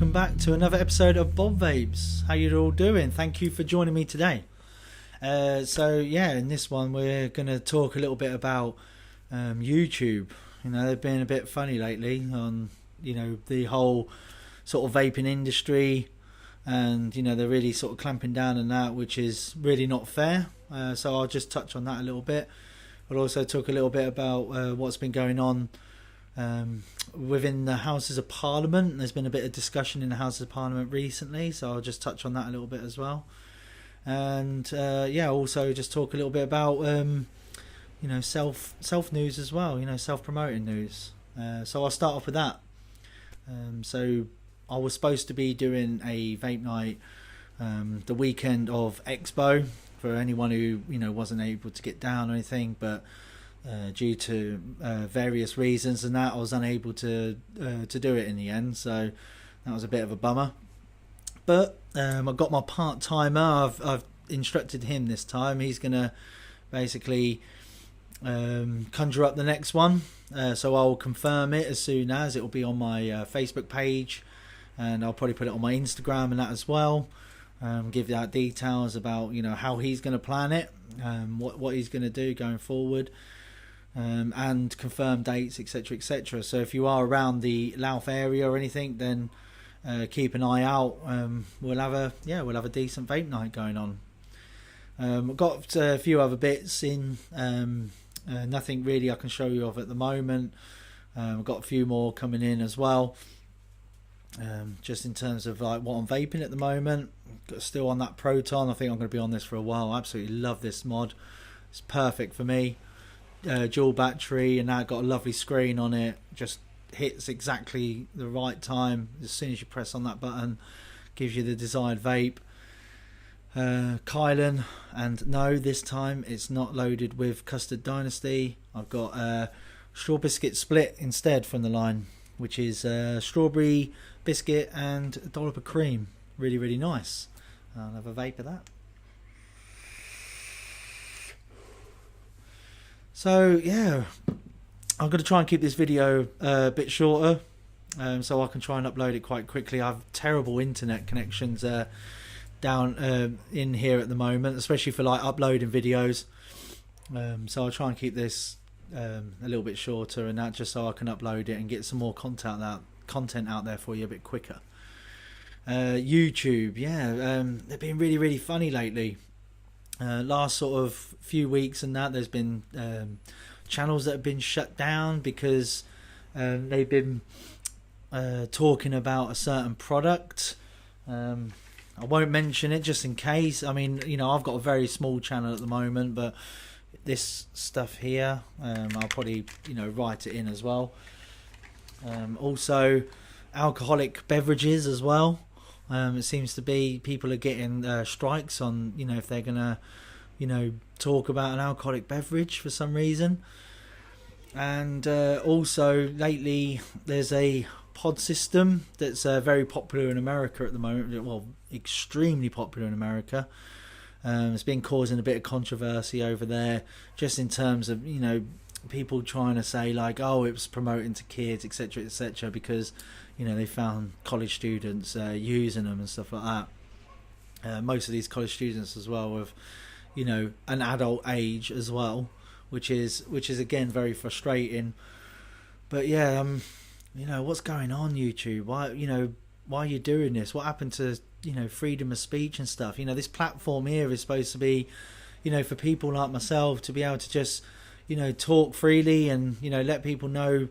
welcome back to another episode of Bob Vapes. How you all doing? Thank you for joining me today. So yeah, in this one we're going to talk a little bit about YouTube. You know, they've been a bit funny lately on, you know, the whole sort of vaping industry, and you know they're really sort of clamping down on that, which is really not fair. So I'll just touch on that a little bit. I'll also talk a little bit about what's been going on within the Houses of Parliament. There's been a bit of discussion in the Houses of Parliament recently, so I'll just touch on that a little bit as well. And yeah, also just talk a little bit about you know, self news as well, you know, self-promoting news. So I'll start off with that. So I was supposed to be doing a vape night the weekend of Expo for anyone who, you know, wasn't able to get down or anything, but due to various reasons and that, I was unable to do it in the end, so that was a bit of a bummer. But I got my part-timer. I've instructed him this time. He's gonna basically conjure up the next one, so I'll confirm it as soon as it will be on my Facebook page, and I'll probably put it on my Instagram and that as well. Give out details about, you know, how he's going to plan it, what he's going to do going forward, and confirm dates, etc, etc. So if you are around the Louth area or anything, then keep an eye out. We'll have a decent vape night going on. I've got a few other bits in, nothing really I can show you of at the moment. I've got a few more coming in as well. Just in terms of like what I'm vaping at the moment, still on that Proton. I think I'm going to be on this for a while. I absolutely love this mod. It's perfect for me. Dual battery, and now got a lovely screen on it. Just hits exactly the right time as soon as you press on that button. Gives you the desired vape. Kylan, and no, this time it's not loaded with Custard Dynasty. I've got Straw Biscuit Split instead from the line, which is strawberry biscuit and a dollop of cream. Really, really nice. I'll have a vape of that. So yeah, I'm going to try and keep this video a bit shorter, so I can try and upload it quite quickly. I have terrible internet connections down in here at the moment, especially for like uploading videos. So I'll try and keep this a little bit shorter and that, just so I can upload it and get some more content out there for you a bit quicker. YouTube, yeah, they've been really, really funny lately. Last sort of few weeks and that, there's been channels that have been shut down because they've been talking about a certain product. I won't mention it just in case. I mean, you know, I've got a very small channel at the moment, but this stuff here, I'll probably, you know, write it in as well. Also alcoholic beverages as well. It seems to be people are getting strikes on, you know, if they're gonna, you know, talk about an alcoholic beverage for some reason. And also lately there's a pod system that's very popular in America at the moment. Well, extremely popular in America. It's been causing a bit of controversy over there, just in terms of, you know, people trying to say like, oh, it was promoting to kids, etc, etc, because, you know, they found college students using them and stuff like that. Most of these college students as well with, you know, an adult age as well, which is again very frustrating. But yeah, you know, what's going on, YouTube? Why are you doing this? What happened to, you know, freedom of speech and stuff? You know, this platform here is supposed to be, you know, for people like myself to be able to just, you know, talk freely and, you know, let people know,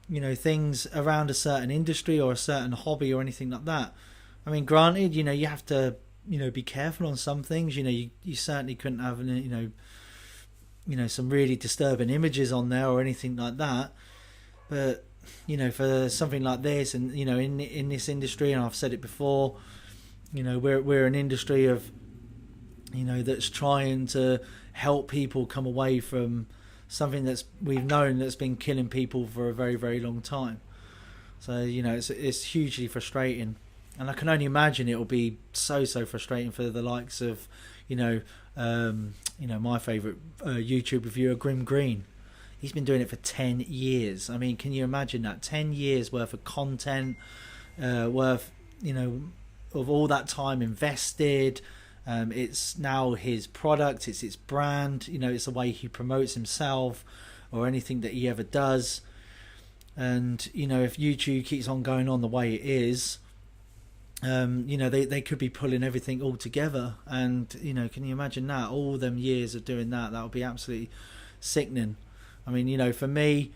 you know, things around a certain industry or a certain hobby or anything like that. I mean, granted, you know, you have to, you know, be careful on some things. You know, you certainly couldn't have, you know, some really disturbing images on there or anything like that. But, you know, for something like this, and, you know, in this industry, and I've said it before, you know, we're an industry of, you know, that's trying to help people come away from something we've known that's been killing people for a very, very long time. So, you know, it's hugely frustrating, and I can only imagine it will be so frustrating for the likes of, you know, my favourite YouTube reviewer, Grim Green. He's been doing it for 10 years. I mean, can you imagine that? 10 years worth of content, worth, of all that time invested. It's now his product, it's its brand, it's the way he promotes himself or anything that he ever does. And if YouTube keeps on going on the way it is, they could be pulling everything all together. And can you imagine that, all them years of doing that? That would be absolutely sickening. I mean, for me,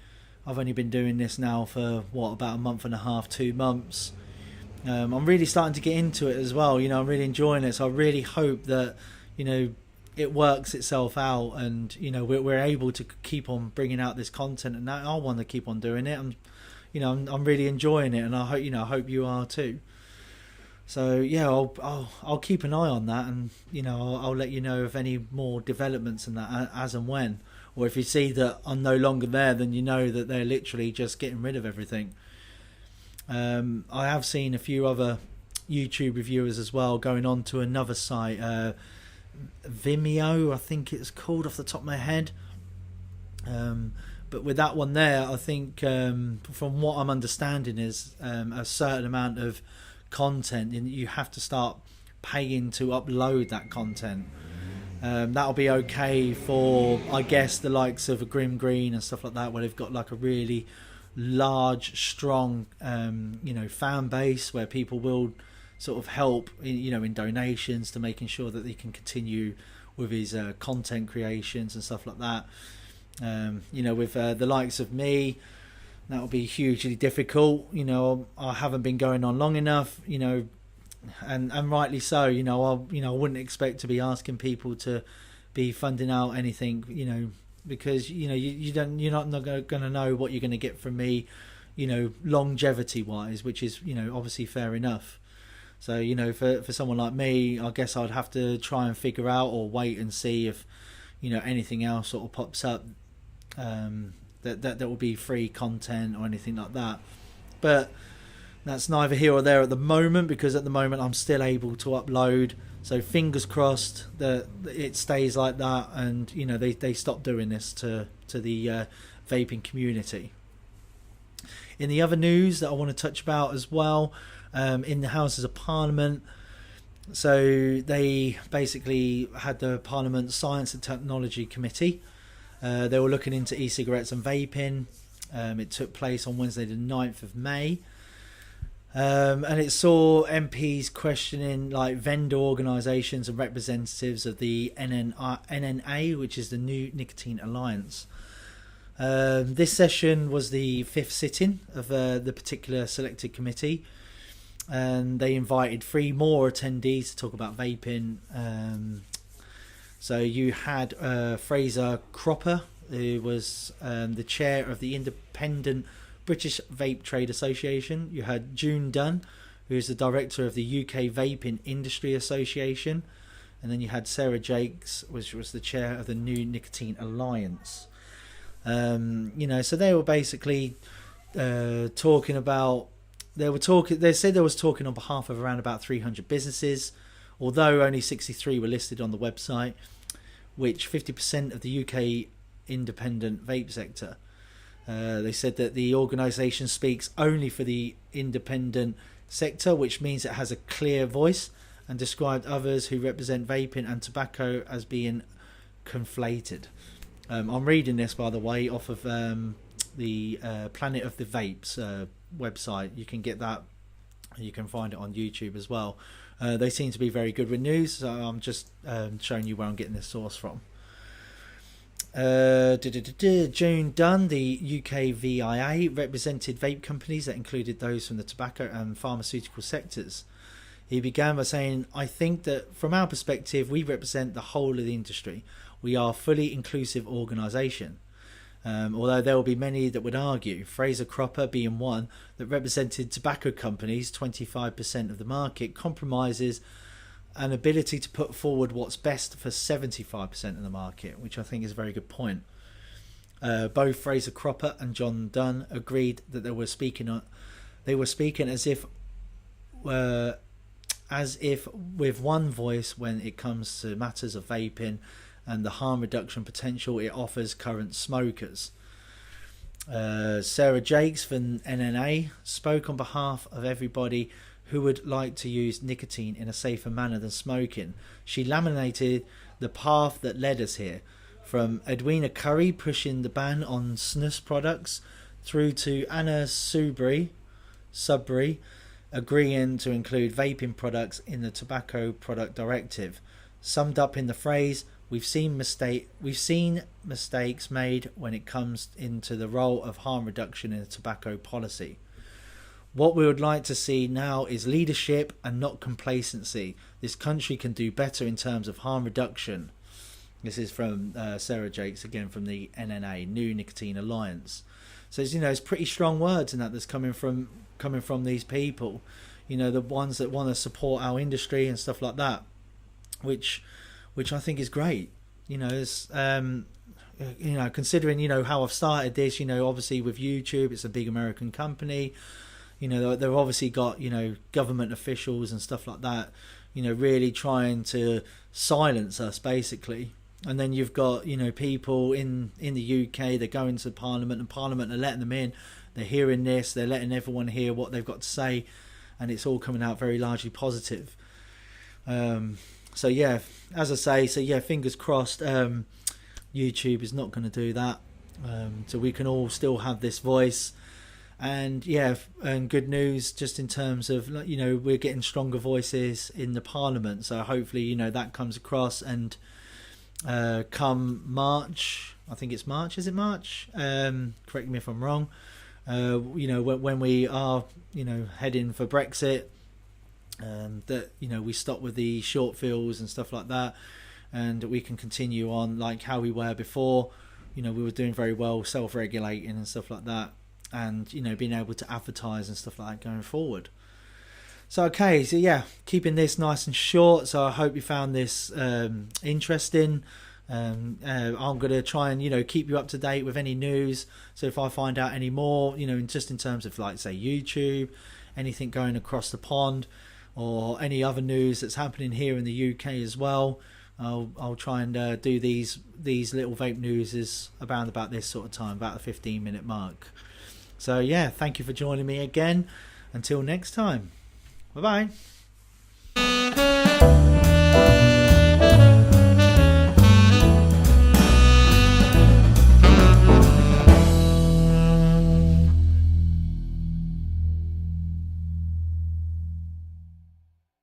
I've only been doing this now for about a month and a half, 2 months. I'm really starting to get into it as well. I'm really enjoying it. So I really hope that it works itself out, and we're able to keep on bringing out this content, and I want to keep on doing it. I'm really enjoying it, and I hope you are too. So yeah, I'll keep an eye on that, and I'll let you know of any more developments in that as and when. Or if you see that I'm no longer there, then you know that they're literally just getting rid of everything. I have seen a few other YouTube reviewers as well going on to another site, Vimeo, I think it's called off the top of my head. But with that one there, I think from what I'm understanding is a certain amount of content, and you have to start paying to upload that content. That'll be okay for, I guess, the likes of a Grim Green and stuff like that, where they've got like a really large, strong, fan base where people will sort of help, in donations to making sure that they can continue with his content creations and stuff like that. With the likes of me, that will be hugely difficult. I haven't been going on long enough, and rightly so. I wouldn't expect to be asking people to be funding out anything, because you're not going to know what you're going to get from me, longevity wise, which is obviously fair enough. So for someone like me, I guess I'd have to try and figure out, or wait and see if anything else sort of pops up that will be free content or anything like that. But that's neither here or there at the moment, because at the moment I'm still able to upload. So fingers crossed that it stays like that, and they stop doing this to the vaping community. In the other news that I want to touch about as well, in the Houses of Parliament, so they basically had the Parliament Science and Technology Committee. They were looking into e-cigarettes and vaping. It took place on Wednesday the 9th of May. And it saw MPs questioning like vendor organisations and representatives of the NNA, which is the New Nicotine Alliance. This session was the 5th sitting of the particular selected committee, and they invited 3 more attendees to talk about vaping. So you had Fraser Cropper, who was the chair of the Independent British Vape Trade Association. You had June Dunn, who is the director of the UK Vaping Industry Association, and then you had Sarah Jakes, which was the chair of the New Nicotine Alliance. So they were basically talking about. They said they was talking on behalf of around about 300 businesses, although only 63 were listed on the website, which 50% of the UK independent vape sector. They said that the organisation speaks only for the independent sector, which means it has a clear voice, and described others who represent vaping and tobacco as being conflated. I'm reading this, by the way, off of the Planet of the Vapes website. You can get that. You can find it on YouTube as well. They seem to be very good with news, so I'm just showing you where I'm getting this source from. June Dunn, the UK VIA, represented vape companies that included those from the tobacco and pharmaceutical sectors. He began by saying, "I think that from our perspective, we represent the whole of the industry. We are a fully inclusive organisation. Although there will be many that would argue, Fraser Cropper being one, that represented tobacco companies, 25% of the market, compromises an ability to put forward what's best for 75% of the market," which I think is a very good point. Both Fraser Cropper and John Dunn agreed that they were speaking as if with one voice when it comes to matters of vaping and the harm reduction potential it offers current smokers. Sarah Jakes from NNA spoke on behalf of everybody who would like to use nicotine in a safer manner than smoking. She laminated the path that led us here, from Edwina Curry pushing the ban on snus products through to Anna Sudbury agreeing to include vaping products in the Tobacco Product Directive. Summed up in the phrase, we've seen mistakes made when it comes into the role of harm reduction in a tobacco policy. What we would like to see now is leadership and not complacency. This country can do better in terms of harm reduction. This is from Sarah Jakes, again from the NNA, New Nicotine Alliance. So it's pretty strong words in that's coming from these people, the ones that want to support our industry and stuff like that, which I think is great. Considering how I've started this, obviously with YouTube, it's a big American company. They've obviously got government officials and stuff like that, really trying to silence us basically. And then you've got people in the UK, they're going to Parliament, and Parliament are letting them in. They're hearing this, they're letting everyone hear what they've got to say, and it's all coming out very largely positive. So yeah, as I say, fingers crossed. YouTube is not going to do that, so we can all still have this voice. And and good news just in terms of we're getting stronger voices in the Parliament. So hopefully that comes across, and come March, I think it's March. Is it March? Correct me if I'm wrong. When we are heading for Brexit, that we stop with the short fills and stuff like that, and we can continue on like how we were before. We were doing very well, self-regulating and stuff like that, and being able to advertise and stuff like that going forward. So keeping this nice and short. So I hope you found this interesting. I'm going to try and keep you up to date with any news. So if I find out any more, just in terms of like say YouTube, anything going across the pond, or any other news that's happening here in the UK as well, I'll try and do these little vape news about this sort of time, about the 15-minute mark. So thank you for joining me again. Until next time. Bye-bye.